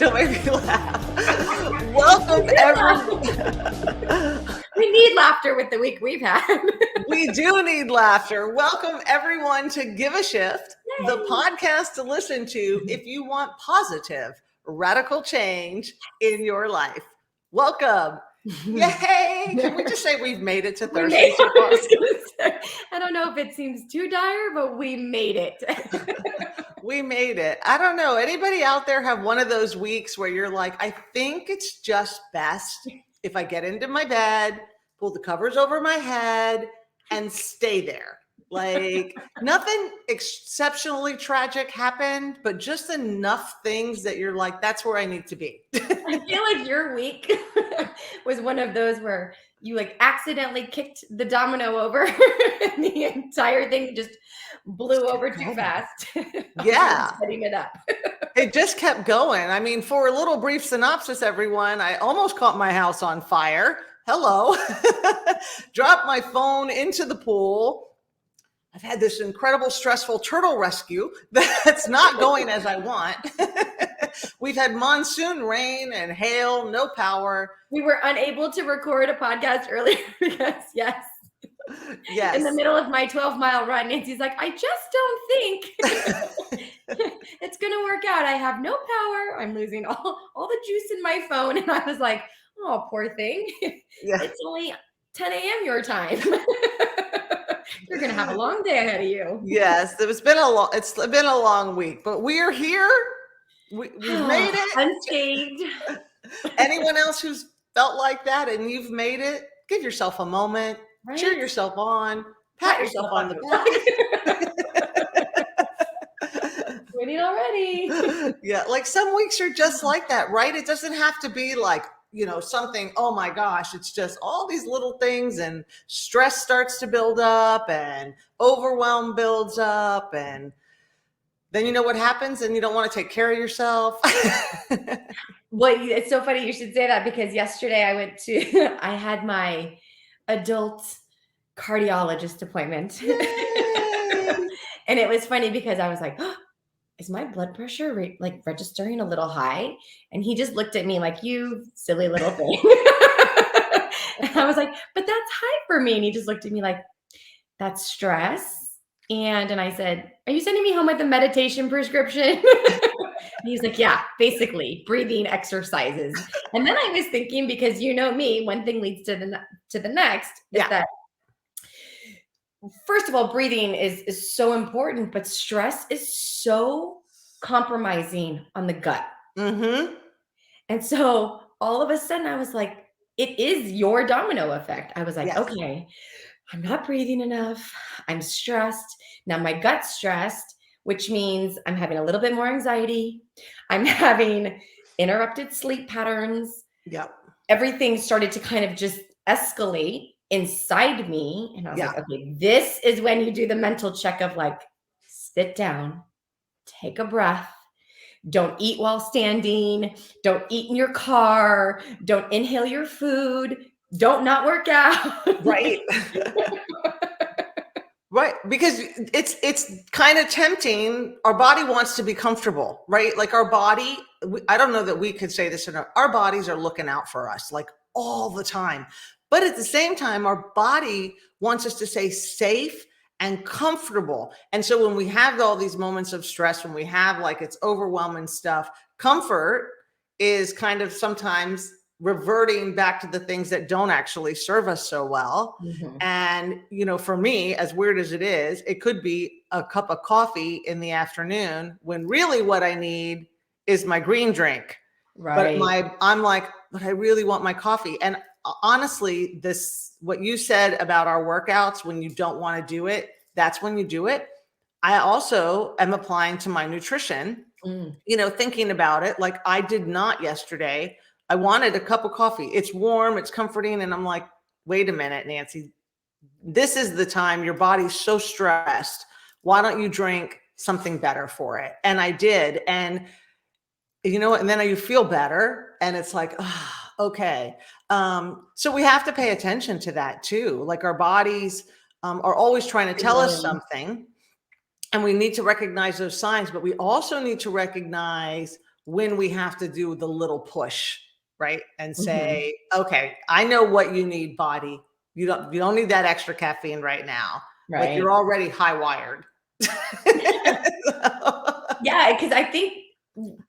Don't make me laugh. Welcome, everyone. We need laughter with the week we've had. We do need laughter. Welcome, everyone, to Give a Shift, the podcast to listen to if you want positive, radical change in your life. Welcome. Yay! Can we just say we've made it to Thursday so far? I don't know if it seems too dire, but we made it. We made it. I don't know. Anybody out there have one of those weeks where you're like, I think it's just best if I get into my bed, pull the covers over my head, and stay there. Like nothing exceptionally tragic happened, but just enough things that you're like, that's where I need to be. I feel like your week was one of those where you like accidentally kicked the domino over and the entire thing just blew over too fast. Yeah. Setting it up. It just kept going. I mean, for a little brief synopsis, everyone, I almost caught my house on fire. Hello. Dropped my phone into the pool. I've had this incredible, stressful turtle rescue that's not going as I want. We've had monsoon rain and hail, no power. We were unable to record a podcast earlier because, yes. In the middle of my 12-mile run, Nancy's like, I just don't think it's going to work out. I have no power. I'm losing all the juice in my phone. And I was like, oh, poor thing. Yeah. It's only 10 a.m. your time. You're going to have a long day ahead of you. Yes, it's been a long week, but we are here. We've made it. Unscathed. Anyone else who's felt like that and you've made it, give yourself a moment, right? Cheer yourself on, pat yourself on the back. Winning already. Yeah, like some weeks are just like that, right? It doesn't have to be like, something, oh my gosh, it's just all these little things and stress starts to build up and overwhelm builds up and then you know what happens and you don't want to take care of yourself. Well, it's so funny you should say that because yesterday I had my adult cardiologist appointment. And it was funny because I was like, oh, is my blood pressure registering a little high? And he just looked at me like, you silly little thing. And I was like, but that's high for me. And he just looked at me like, that's stress. And I said, are you sending me home with a meditation prescription? And he's like, yeah, basically breathing exercises. And then I was thinking, because you know me, one thing leads to the next is that first of all, breathing is so important, but stress is so compromising on the gut. Mm-hmm. And so all of a sudden I was like, it is your domino effect. I was like, okay, I'm not breathing enough. I'm stressed. Now my gut's stressed, which means I'm having a little bit more anxiety. I'm having interrupted sleep patterns. Yep. Everything started to kind of just escalate inside me. And I was like, okay, this is when you do the mental check of like, sit down, take a breath. Don't eat while standing. Don't eat in your car. Don't inhale your food. Don't not work out. Right. Right. Because it's kind of tempting. Our body wants to be comfortable, right? Like our body, I don't know that we could say this enough. Our bodies are looking out for us like all the time. But at the same time, our body wants us to stay safe and comfortable. And so when we have all these moments of stress, when we have like it's overwhelming stuff, comfort is kind of sometimes reverting back to the things that don't actually serve us so well. Mm-hmm. And, for me, as weird as it is, it could be a cup of coffee in the afternoon when really what I need is my green drink. Right. But I'm like, but I really want my coffee. And honestly, what you said about our workouts, when you don't want to do it, that's when you do it. I also am applying to my nutrition, thinking about it. Like I did not yesterday. I wanted a cup of coffee. It's warm, it's comforting. And I'm like, wait a minute, Nancy, this is the time your body's so stressed. Why don't you drink something better for it? And I did. And and then you feel better. And it's like, okay. So we have to pay attention to that too. Like our bodies are always trying to tell us something. And we need to recognize those signs, but we also need to recognize when we have to do the little push, right? And say, okay, I know what you need, body. You don't need that extra caffeine right now. Like, Right. you're already high wired. Yeah, because I think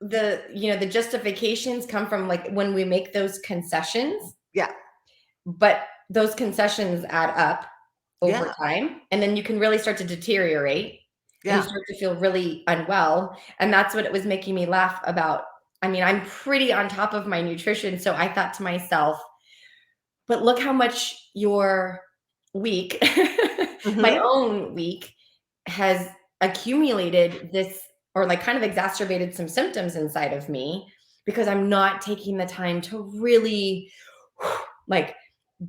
the justifications come from like when we make those concessions, Yeah. but those concessions add up over Yeah. time, and then you can really start to deteriorate and you Yeah. start to feel really unwell. And that's what it was making me laugh about. I mean, I'm pretty on top of my nutrition, so I thought to myself, but look how much your week, my Mhm. own week, has accumulated this, or like kind of exacerbated some symptoms inside of me because I'm not taking the time to really like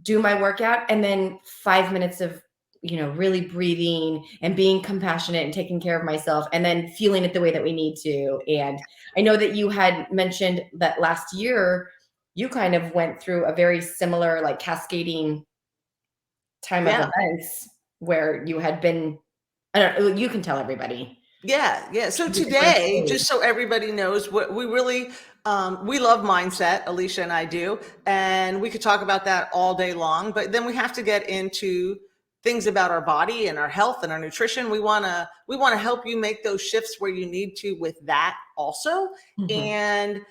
do my workout and then 5 minutes of really breathing and being compassionate and taking care of myself and then feeling it the way that we need to. And I know that you had mentioned that last year you kind of went through a very similar like cascading time of Yeah. events where you had been, I don't know, you can tell everybody Yeah, yeah. So the different today, stage. just so everybody knows, what we really we love mindset, Alicia and I do, and we could talk about that all day long. But then we have to get into things about our body and our health and our nutrition. We wanna help you make those shifts where you need to with that also, Mhm. and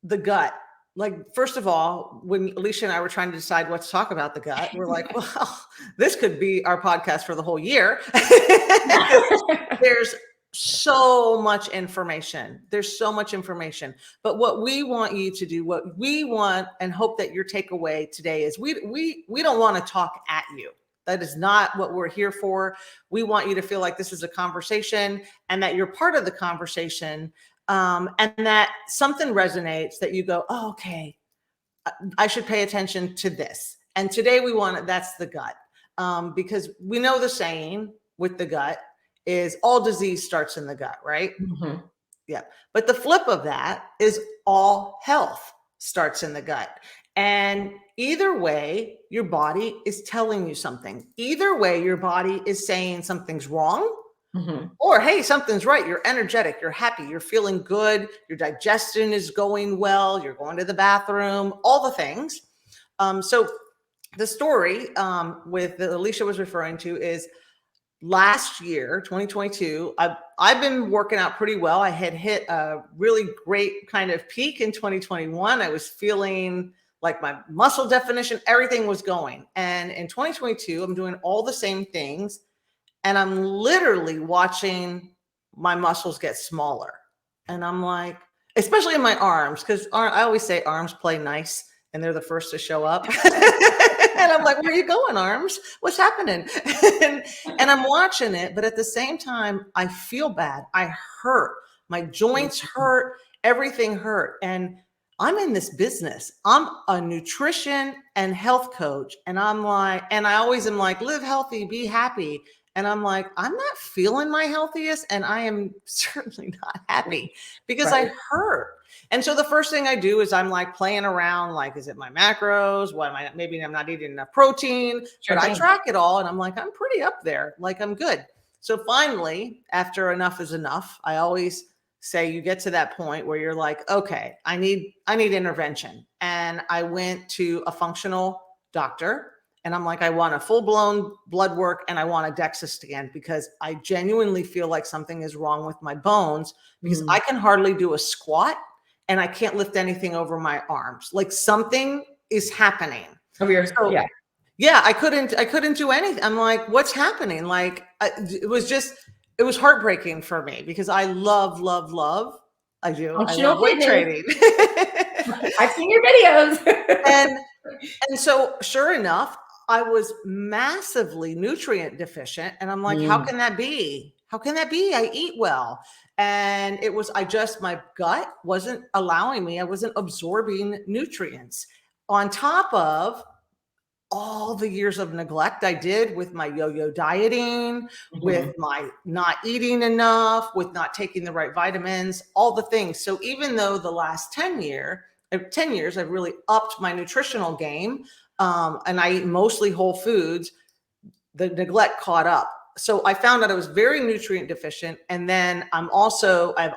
the gut. Like, first of all, when Alicia and I were trying to decide what to talk about the gut, we're like, well, this could be our podcast for the whole year. 'Cause there's so much information. There's so much information. But what we want you to do, what we want and hope that your takeaway today is, we don't want to talk at you. That is not what we're here for. We want you to feel like this is a conversation and that you're part of the conversation, and that something resonates, that you go, oh, okay, I should pay attention to this. And today that's the gut. Because we know the saying with the gut is all disease starts in the gut, right? Mhm. Yeah. But the flip of that is all health starts in the gut. And either way, your body is telling you something. Either way, your body is saying something's wrong, Mhm. or hey, something's right. You're energetic, you're happy, you're feeling good, your digestion is going well, you're going to the bathroom, all the things. So the story with that Alicia was referring to is last year, 2022. I've been working out pretty well. I had hit a really great kind of peak in 2021. I was feeling like my muscle definition, everything was going. And in 2022, I'm doing all the same things, and I'm literally watching my muscles get smaller. And I'm like, especially in my arms, because I always say arms play nice and they're the first to show up. And I'm like, where are you going, arms? What's happening? and, and I'm watching it, but at the same time, I feel bad. I hurt. My joints hurt. Everything hurt. And I'm in this business. I'm a nutrition and health coach. And I'm like, and I always am like, live healthy, be happy. And I'm like, I'm not feeling my healthiest, and I am certainly not happy because I Right. hurt. And so the first thing I do is I'm like playing around, like, is it my macros? What am I? Maybe I'm not eating enough protein, but Sure I thing. track it all, and I'm like, I'm pretty up there. Like, I'm good. So finally, after enough is enough, I always say you get to that point where you're like, okay, I need intervention. And I went to a functional doctor, and I'm like, I want a full blown blood work and I want a DEXA scan because I genuinely feel like something is wrong with my bones, because Mm. I can hardly do a squat and I can't lift anything over my arms. Like, something is happening. Oh, you're, So yeah. yeah, I couldn't do anything. I'm like, what's happening? Like, it was heartbreaking for me because I love, I Functional love weight fitness. training. I've seen your videos. and and so sure enough, I was massively nutrient deficient. And I'm like, how Mm. can that be? How can that be? I eat well. And my gut wasn't allowing me, I wasn't absorbing nutrients on top of all the years of neglect I did with my yo-yo dieting, with Mhm. my not eating enough, with not taking the right vitamins, all the things. So even though the last 10 years, I've really upped my nutritional game, and I eat mostly whole foods, the neglect caught up. So I found out I was very nutrient deficient. And then I have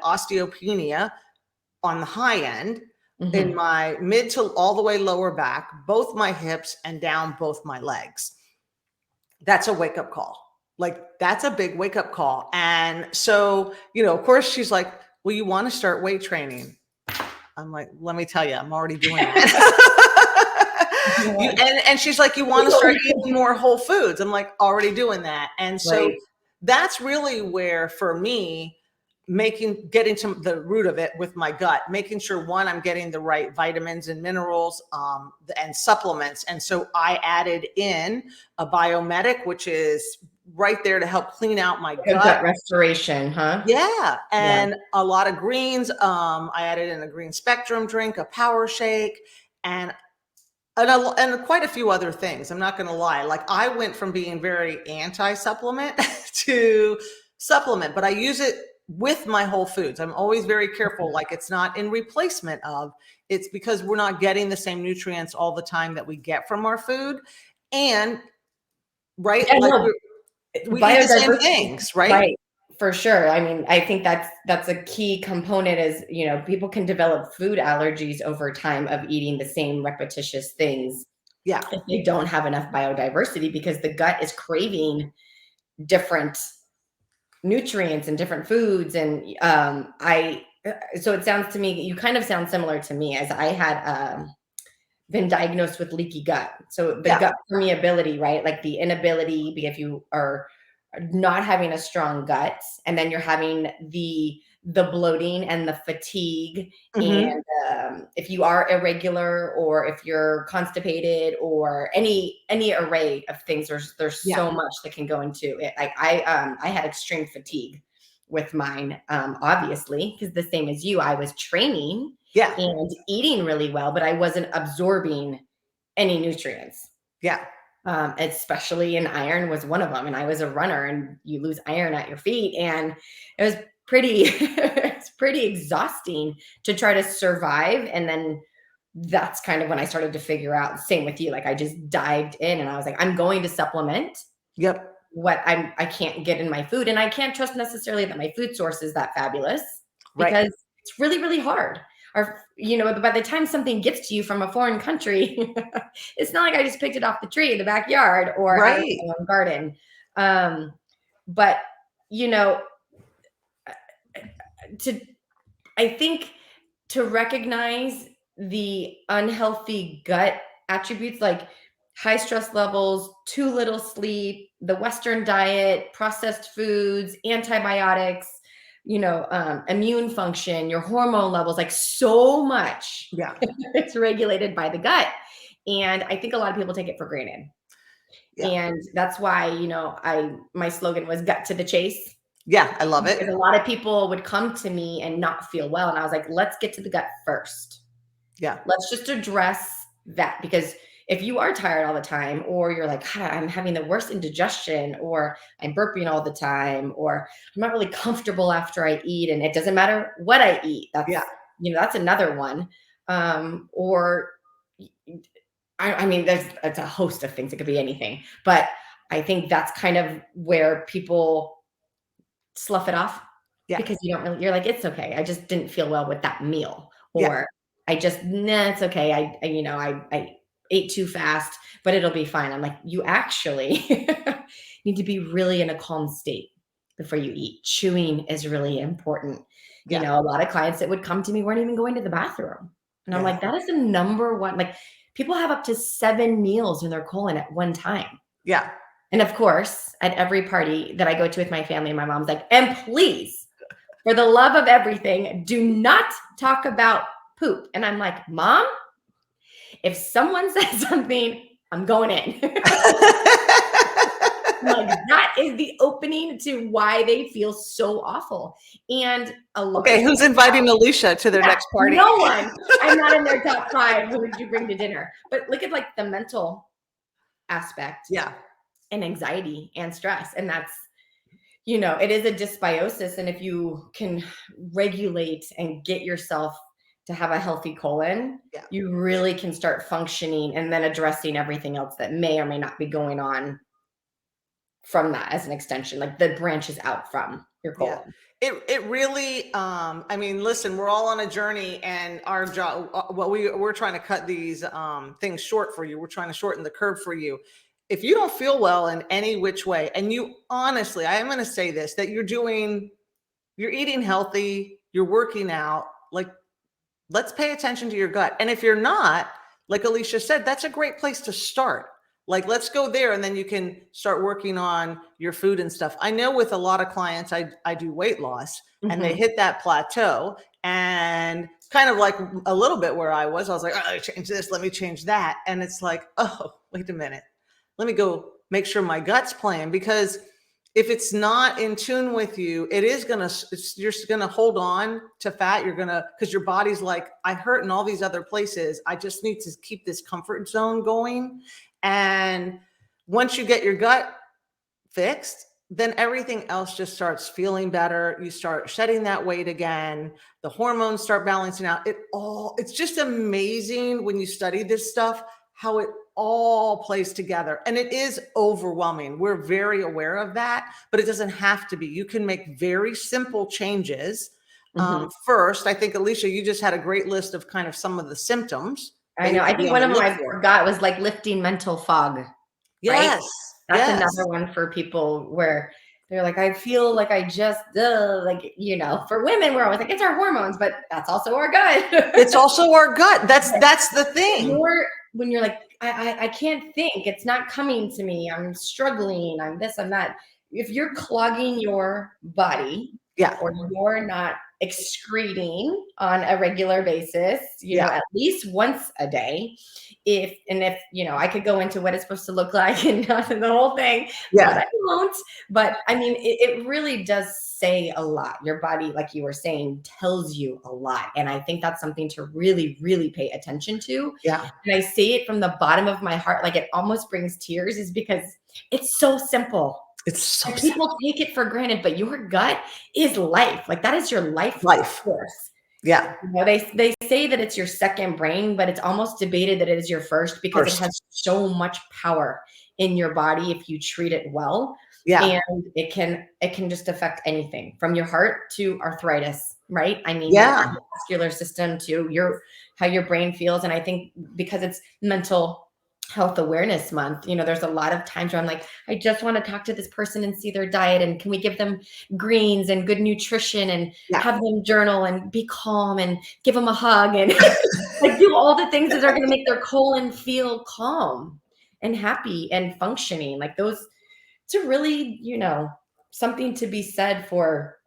osteopenia, on the high end, in Mhm. my mid to all the way lower back, both my hips, and down both my legs. That's a wake up call. Like, that's a big wake up call. And so, of course, she's like, well, you want to start weight training? I'm like, let me tell you, I'm already doing that. And she's like, you want to start eating more whole foods? I'm like, already doing that. And so Right. that's really where, for me, getting to the root of it with my gut, making sure, one, I'm getting the right vitamins and minerals, and supplements. And so I added in a biomedic, which is right there to help clean out my Like a gut. gut restoration, huh? Yeah. Yeah. And a lot of greens. I added in a green spectrum drink, a power shake, and and quite a few other things. I'm not going to lie. Like, I went from being very anti-supplement to supplement, but I use it with my whole foods. I'm always very careful. Like, it's not in replacement of, it's because we're not getting the same nutrients all the time that we get from our food. And right, Yeah, like, no, we eat the same biodiversity, things, right? right, for sure. I mean, I think that's a key component is, people can develop food allergies over time of eating the same repetitious things Yeah. if they don't have enough biodiversity because the gut is craving different nutrients and different foods. And so it sounds to me, you kind of sound similar to me as I had been diagnosed with leaky gut. So the Yeah. gut permeability, right? Like the inability, if you are not having a strong gut, and then you're having the bloating and the fatigue, Mm-hmm. and if you are irregular or if you're constipated or any array of things, there's Yeah. so much that can go into it. Like I had extreme fatigue with mine, obviously, because the same as you, I was training Yeah. and eating really well, but I wasn't absorbing any nutrients. Yeah. Especially in iron was one of them. And I was a runner, and you lose iron at your feet, and it was pretty, it's pretty exhausting to try to survive. And then that's kind of when I started to figure out. Same with you. Like I just dived in, and I was like, I'm going to supplement Yep. what I can't get in my food, and I can't trust necessarily that my food source is that fabulous Right. because it's really, really hard. Or by the time something gets to you from a foreign country, it's not like I just picked it off the tree in the backyard or out of Right. my own garden. But you know, to I think to recognize the unhealthy gut attributes like high stress levels, too little sleep, the Western diet, processed foods, antibiotics, immune function, your hormone levels, like so much Yeah. it's regulated by the gut. And I think a lot of people take it for granted. Yeah. And that's why, my slogan was gut to the chase. Yeah. I love Because it. a lot of people would come to me and not feel well. And I was like, let's get to the gut first. Yeah. Let's just address that. Because if you are tired all the time, or you're like, "God, I'm having the worst indigestion, or I'm burping all the time, or I'm not really comfortable after I eat," and it doesn't matter what I eat. Yeah. That's another one. Or I mean, it's a host of things. It could be anything. But I think that's kind of where people slough it off Yeah. because you're like, it's okay. I just didn't feel well with that meal. Yeah. Or it's okay. I ate too fast, but it'll be fine. I'm like, you actually need to be really in a calm state before you eat. Chewing is really important. Yeah. A lot of clients that would come to me weren't even going to the bathroom. And I'm Yeah. like, that is the number one. Like, people have up to 7 meals in their colon at one time. Yeah. And of course, at every party that I go to with my family, my mom's like, and please, for the love of everything, do not talk about poop. And I'm like, Mom, if someone says something, I'm going in. Like, that is the opening to why they feel so awful. And a lot Okay, who's inviting Alicia to their next party? No one. I'm not in their top 5. Who would you bring to dinner? But look at like the mental aspect. Yeah. And anxiety and stress. And that's, it is a dysbiosis. And if you can regulate and get yourself to have a healthy colon, Yeah. you really can start functioning and then addressing everything else that may or may not be going on from that as an extension, like the branches out from your Yeah. colon. It really, I mean, listen, we're all on a journey, and our job, what we're trying to cut these things short for you. We're trying to shorten the curve for you. If you don't feel well in any which way, and you honestly, I am going to say this, that you're eating healthy, you're working out, like, let's pay attention to your gut. And if you're not, like Alicia said, that's a great place to start. Like, let's go there, and then you can start working on your food and stuff. I know with a lot of clients, I do weight loss, and they Mhm. hit that plateau, and kind of like a little bit where I was like, oh, I change this, let me change that. And it's like, oh, wait a minute. Let me go make sure my gut's playing, because if it's not in tune with you, you're going to hold on to fat. You're going to, because your body's like, I hurt in all these other places. I just need to keep this comfort zone going. And once you get your gut fixed, then everything else just starts feeling better. You start shedding that weight again. The hormones start balancing out. It's just amazing when you study this stuff, how it all plays together. And it is overwhelming. We're very aware of that, but it doesn't have to be. You can make very simple changes. Mhm. First, I think, Alicia, you just had a great list of kind of some of the symptoms I that you know. I could be think on one the of them look I for. forgot was like lifting mental fog, right? Yes. That's Yes. another one for people where they're like, I feel like I just, like, for women, we're always like, it's our hormones, but that's also our gut. It's also our gut. But That's the thing. when you're like, I can't think, it's not coming to me, I'm struggling, I'm this, I'm that. If you're clogging your body, Yeah. or you're not excreting on a regular basis, Yeah. at least once a day, if I could go into what it's supposed to look like and not the whole thing, but Yeah. I won't. But I mean, it really does say a lot. Your body, like you were saying, tells you a lot. And I think that's something to really, really pay attention to. Yeah. And I say it from the bottom of my heart, like it almost brings tears, is because it's so simple. It's so And simple. people take it for granted, but your gut is life. Like that is your life Life. force. Yeah. They say that it's your second brain, but it's almost debated that it is your first, because it First. has so much power in your body if you treat it well. Yeah. And it can just affect anything from your heart to arthritis, right? I mean, your Yeah. cardiovascular system to how your brain feels. And I think because it's mental health awareness month, there's a lot of times where I'm like, I just want to talk to this person and see their diet, and can we give them greens and good nutrition, and Yeah. have them journal and be calm and give them a hug and like do all the things that are going to make their colon feel calm and happy and functioning. Like those, to really, something to be said for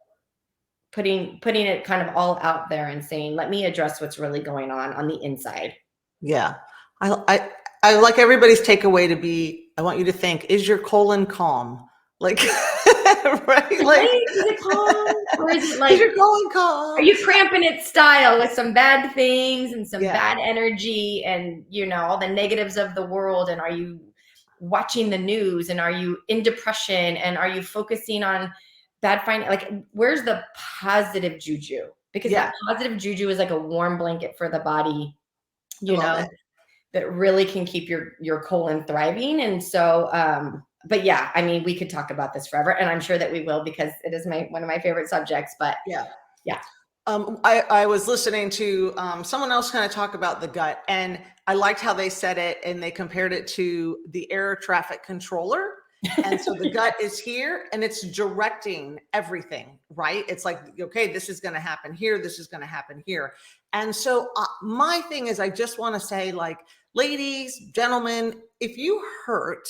putting it kind of all out there and saying, let me address what's really going on the inside. Yeah. I like everybody's takeaway to be, I want you to think, is your colon calm? Like, right? Like, Right? Is it calm? Or is it is like, your colon are calm? you cramping its style with some bad things and some Yeah. bad energy and, all the negatives of the world? And are you watching the news, and are you in depression, and are you focusing on bad finance? Like, where's the positive juju? Because Yeah. that positive juju is like a warm blanket for the body, I love it. that really can keep your colon thriving. And so, but yeah, I mean, we could talk about this forever, and I'm sure that we will, because it is one of my favorite subjects. But Yeah. yeah. I was listening to someone else kind of talk about the gut, and I liked how they said it, and they compared it to the air traffic controller. And so the gut is here, and it's directing everything, right? It's like, okay, this is going to happen here. This is going to happen here. And so my thing is, I just want to say, like, ladies, gentlemen, if you hurt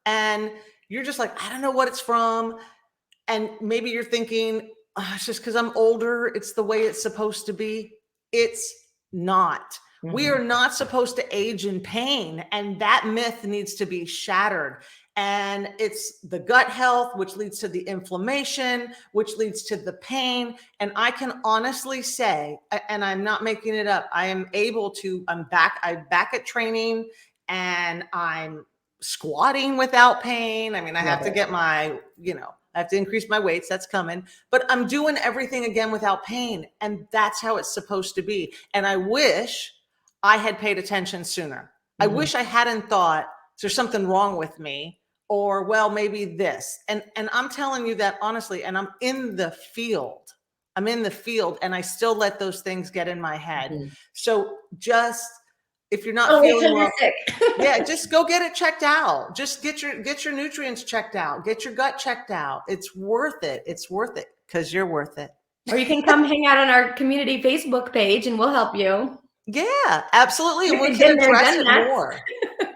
and you're just like, I don't know what it's from, and maybe you're thinking, "Oh, it's just because I'm older, it's the way it's supposed to be." It's not. We are not supposed to age in pain, and that myth needs to be shattered. And it's the gut health, which leads to the inflammation, which leads to the pain. And I can honestly say, and I'm not making it up, I'm back at training, and I'm squatting without pain. I mean, I have to get I have to increase my weights. That's coming. But I'm doing everything again without pain. And that's how it's supposed to be. And I wish I had paid attention sooner. I wish I hadn't thought there's something wrong with me. or well, maybe this. And I'm telling you that honestly, and I'm in the field. I'm in the field and I still let those things get in my head. Mhm. So just if you're not Oh, wait feeling till you're well, sick. yeah, just go get it checked out. Just get your nutrients checked out. Get your gut checked out. It's worth it. It's worth it because you're worth it. Or you can come hang out on our community Facebook page and we'll help you. Yeah, absolutely. And we We've can been there, address done it that. more.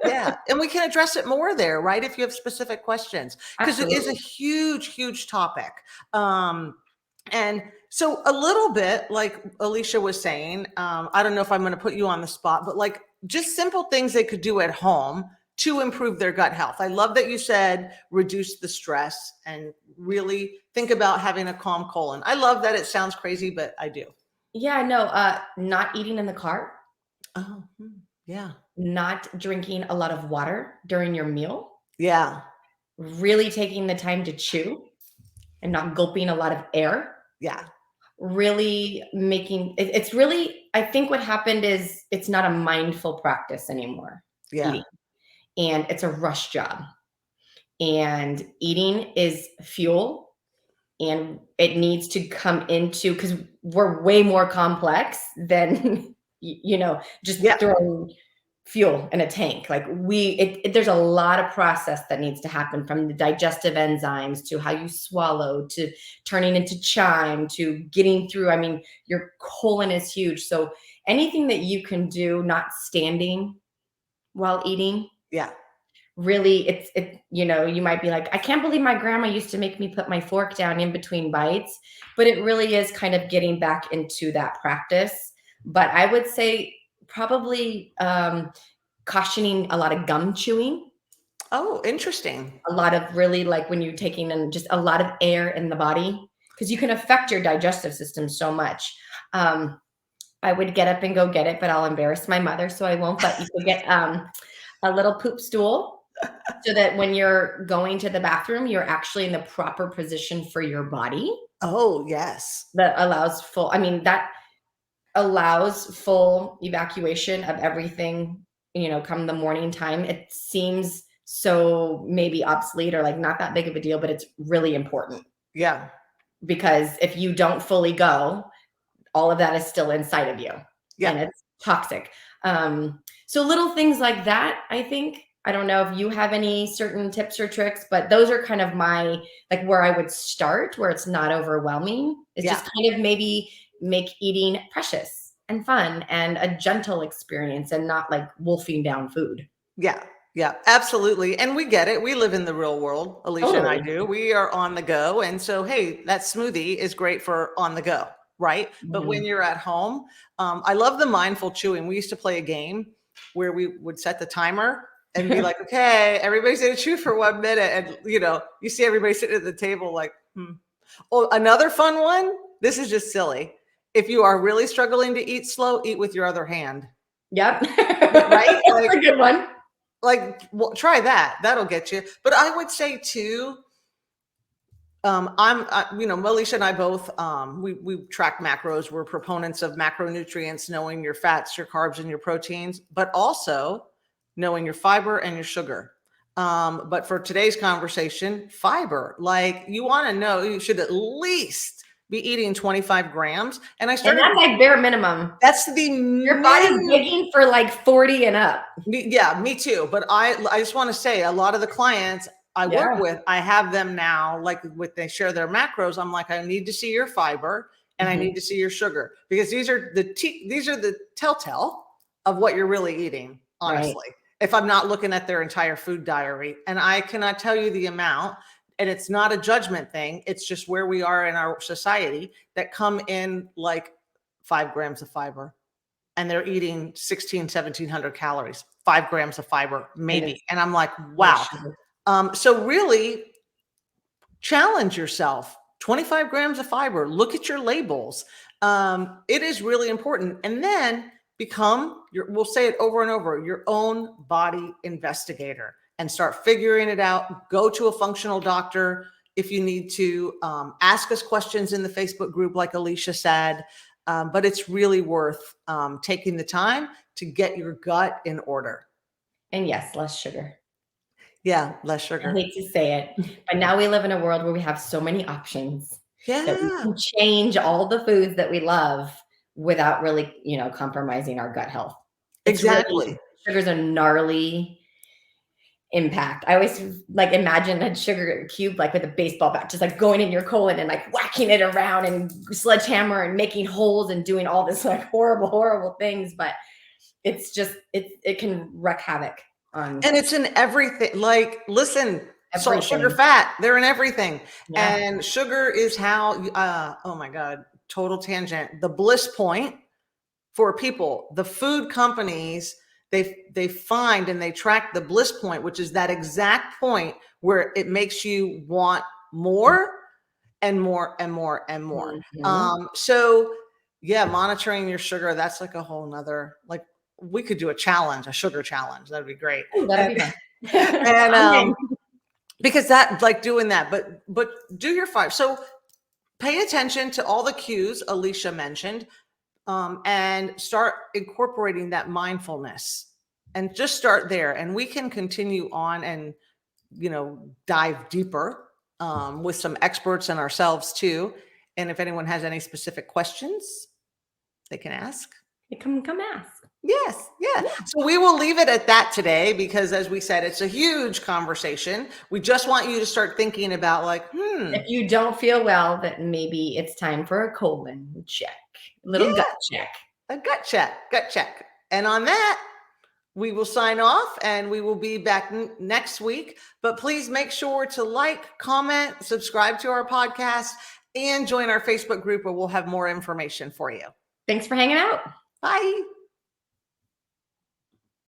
Yeah. And we can address it more there, right? If you have specific questions, because it is a Absolutely. huge, huge topic. And so a little bit like Alicia was saying, I don't know if I'm going to put you on the spot, but like just simple things they could do at home to improve their gut health. I love that you said reduce the stress and really think about having a calm colon. I love that. It sounds crazy, but I do. Yeah, no, not eating in the car, Oh, yeah. not drinking a lot of water during your meal, Yeah. really taking the time to chew and not gulping a lot of air, Yeah. really making it's really, I think what happened is it's not a mindful practice anymore, Yeah. eating, and it's a rush job. And eating is fuel, and it needs to come into, because we're way more complex than just Yeah. throwing fuel in a tank. Like there's a lot of process that needs to happen, from the digestive enzymes to how you swallow to turning into chyme to getting through. I mean, your colon is huge. So anything that you can do not standing while eating, Yeah. really, you might be like, I can't believe my grandma used to make me put my fork down in between bites, but it really is kind of getting back into that practice. But I would say probably cautioning a lot of gum chewing, Oh, interesting. a lot of really, like when you're taking in just a lot of air in the body, because you can affect your digestive system so much. I would get up and go get it, but I'll embarrass my mother, so I won't. But you could get a little poop stool, so that when you're going to the bathroom, you're actually in the proper position for your body. Oh, yes. That allows full evacuation of everything, come the morning time. It seems so maybe obsolete or like not that big of a deal, but it's really important, Yeah. because if you don't fully go, all of that is still inside of you Yeah. and it's toxic. So little things like that, I think. I don't know if you have any certain tips or tricks, but those are kind of my, like, where I would start, where it's not overwhelming. It's Yeah. just kind of maybe make eating precious and fun and a gentle experience, and not like wolfing down food. Yeah. Yeah. Absolutely. And we get it. We live in the real world. Alicia and I Totally. do. We are on the go. And so, hey, that smoothie is great for on the go, right? But when Mhm. you're at home, I love the mindful chewing. We used to play a game where we would set the timer and be like, okay, everybody's going to chew for 1 minute. And, you see everybody sitting at the table like, hmm. Oh, another fun one. This is just silly. If you are really struggling to eat slow, eat with your other hand. Yep. Yeah, right? That's a good one. Well, try that. That'll get you. But I would say too, Melisha and I both, we track macros. We're proponents of macronutrients, knowing your fats, your carbs, and your proteins, but also knowing your fiber and your sugar. But for today's conversation, fiber, like you want to know, you should at least be eating 25 grams. And I And started, that's like bare minimum. that's the Your body's minimum. begging for like 40 and up. Yeah, me too. But I just want to say a lot of the clients I work Yeah. with, I have them now, like with they share their macros. I'm like, I need to see your fiber and I Mhm. need to see your sugar, because these are the telltale of what you're really eating, Right. honestly. If I'm not looking at their entire food diary, and I cannot tell you the amount, and it's not a judgment thing, it's just where we are in our society, that come in like 5 grams of fiber and they're eating 1700 calories, 5 grams of fiber, And maybe. it's And I'm like, full of wow. sugar. So really challenge yourself. 25 grams of fiber. Look at your labels. It is really important. And then become we'll say it over and over, your own body investigator, and start figuring it out. Go to a functional doctor if you need to. Ask us questions in the Facebook group, like Alicia said. But it's really worth taking the time to get your gut in order. And yes, less sugar. Yeah, less I sugar. hate to say it, but now we live in a world where we have so many options that we Yeah, can change all the foods that we love without really, compromising our gut health. It's really exactly. sugar's a gnarly impact. I always like imagine a sugar cube like with a baseball bat, just like going in your colon and like whacking it around and sledgehammer and making holes and doing all this like horrible, horrible things. But it's just it can wreak havoc on And it's in everything. Like, listen, salt, sugar, everything. fat, they're in everything. Yeah. And sugar is how, oh my God, total tangent. The bliss point for people, the food companies, they find and they track the bliss point, which is that exact point where it makes you want more and more and more and more. Mhm. So yeah, monitoring your sugar, that's like a whole nother, like we could do a challenge, a sugar challenge. That'd be great. Ooh, that'd And, be fun. and I'm in. because that like doing that, but do your five. So pay attention to all the cues Alicia mentioned, and start incorporating that mindfulness, and just start there. And we can continue on and dive deeper with some experts and ourselves too. And if anyone has any specific questions, they can ask. Come ask. Yes, yeah. Yeah. So we will leave it at that today because, as we said, it's a huge conversation. We just want you to start thinking about, like, If you don't feel well, that maybe it's time for a colon check, a little yeah, gut check. a gut check, gut check. And on that, we will sign off and we will be back next week. But please make sure to like, comment, subscribe to our podcast, and join our Facebook group where we'll have more information for you. Thanks for hanging out. Bye.